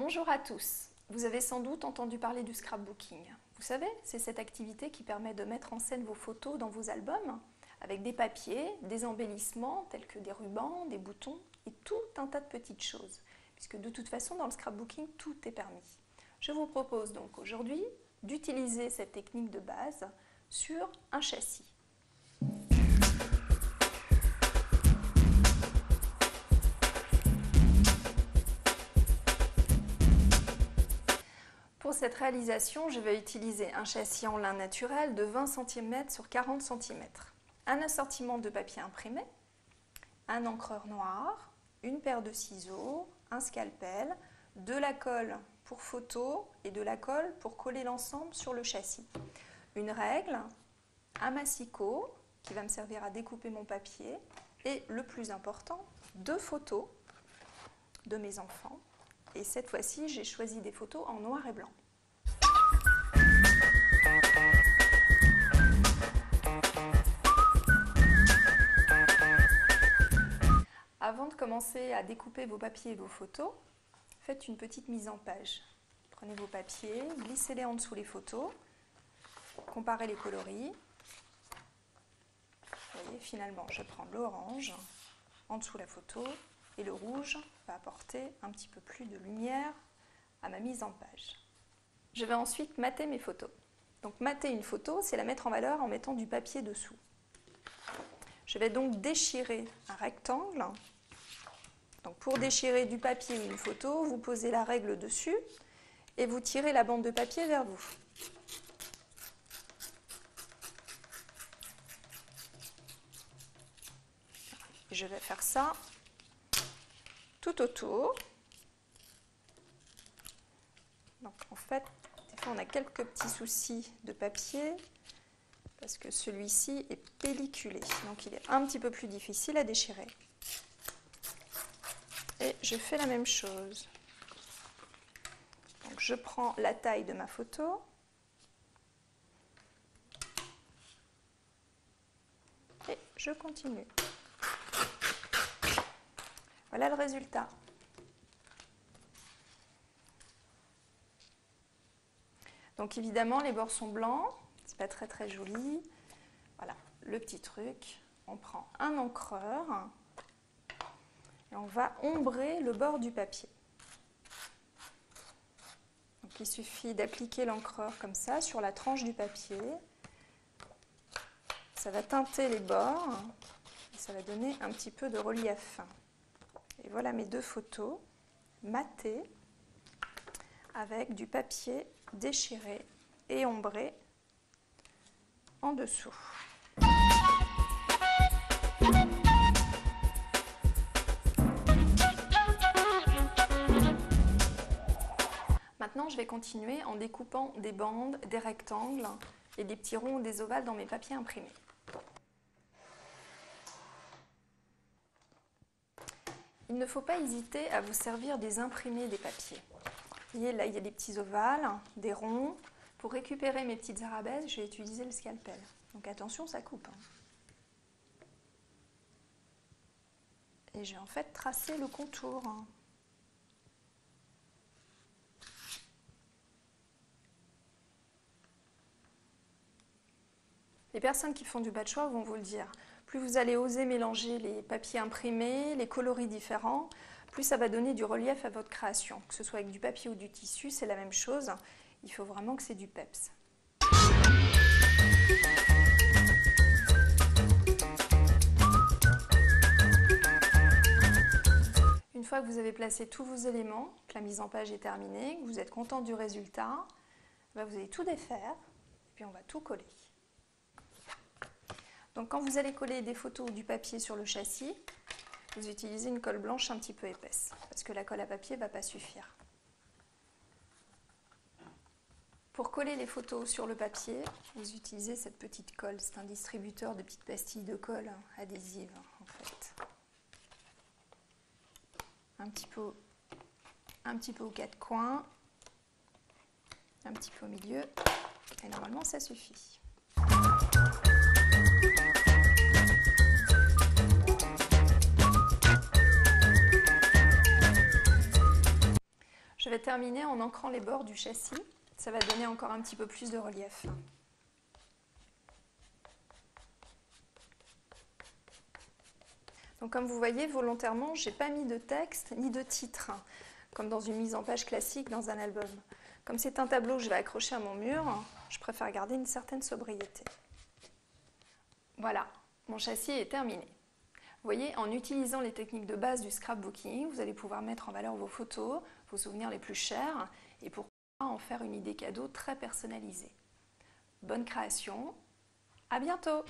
Bonjour à tous. Vous avez sans doute entendu parler du scrapbooking. Vous savez, c'est cette activité qui permet de mettre en scène vos photos dans vos albums avec des papiers, des embellissements tels que des rubans, des boutons et tout un tas de petites choses. Puisque de toute façon, dans le scrapbooking, tout est permis. Je vous propose donc aujourd'hui d'utiliser cette technique de base sur un châssis. Pour cette réalisation, je vais utiliser un châssis en lin naturel de 20 cm sur 40 cm, un assortiment de papier imprimé, un encreur noir, une paire de ciseaux, un scalpel, de la colle pour photo et de la colle pour coller l'ensemble sur le châssis, une règle, un massicot qui va me servir à découper mon papier et le plus important, 2 photos de mes enfants. Et cette fois-ci, j'ai choisi des photos en noir et blanc. Avant de commencer à découper vos papiers et vos photos, faites une petite mise en page. Prenez vos papiers, glissez-les en dessous les photos, comparez les coloris. Vous voyez, finalement, je prends l'orange en dessous la photo et le rouge va apporter un petit peu plus de lumière à ma mise en page. Je vais ensuite mater mes photos. Donc mater une photo, c'est la mettre en valeur en mettant du papier dessous. Je vais donc déchirer un rectangle. Donc pour déchirer du papier ou une photo, vous posez la règle dessus et vous tirez la bande de papier vers vous. Et je vais faire ça tout autour. Donc en fait, des fois on a quelques petits soucis de papier parce que celui-ci est pelliculé, donc il est un petit peu plus difficile à déchirer. Et je fais la même chose. Donc je prends la taille de ma photo et je continue. Voilà le résultat. Donc évidemment, les bords sont blancs, c'est pas très joli. Voilà, le petit truc, on prend un encreur et on va ombrer le bord du papier. Donc il suffit d'appliquer l'encreur comme ça sur la tranche du papier. Ça va teinter les bords et ça va donner un petit peu de relief. Et voilà mes 2 photos matées avec du papier déchiré et ombré en dessous. Maintenant, je vais continuer en découpant des bandes, des rectangles et des petits ronds ou des ovales dans mes papiers imprimés. Il ne faut pas hésiter à vous servir des imprimés des papiers. Vous voyez, là, il y a des petits ovales, des ronds. Pour récupérer mes petites arabesques, je vais utiliser le scalpel. Donc attention, ça coupe. Et je vais en fait tracer le contour. Les personnes qui font du patchwork vont vous le dire. Plus vous allez oser mélanger les papiers imprimés, les coloris différents, plus ça va donner du relief à votre création. Que ce soit avec du papier ou du tissu, c'est la même chose. Il faut vraiment que c'est du peps. Une fois que vous avez placé tous vos éléments, que la mise en page est terminée, que vous êtes content du résultat, vous allez tout défaire et puis on va tout coller. Donc quand vous allez coller des photos ou du papier sur le châssis, vous utilisez une colle blanche un petit peu épaisse, parce que la colle à papier ne va pas suffire. Pour coller les photos sur le papier, vous utilisez cette petite colle. C'est un distributeur de petites pastilles de colle adhésive, en fait. Un petit peu aux 4 coins, un petit peu au milieu, et normalement ça suffit. vais terminer en ancrant les bords du châssis. Ça va donner encore un petit peu plus de relief. Donc comme vous voyez, volontairement, je n'ai pas mis de texte ni de titre, comme dans une mise en page classique dans un album. Comme c'est un tableau que je vais accrocher à mon mur, je préfère garder une certaine sobriété. Voilà, mon châssis est terminé. Vous voyez, en utilisant les techniques de base du scrapbooking, vous allez pouvoir mettre en valeur vos photos, vos souvenirs les plus chers, et pourquoi pas en faire une idée cadeau très personnalisée. Bonne création, à bientôt!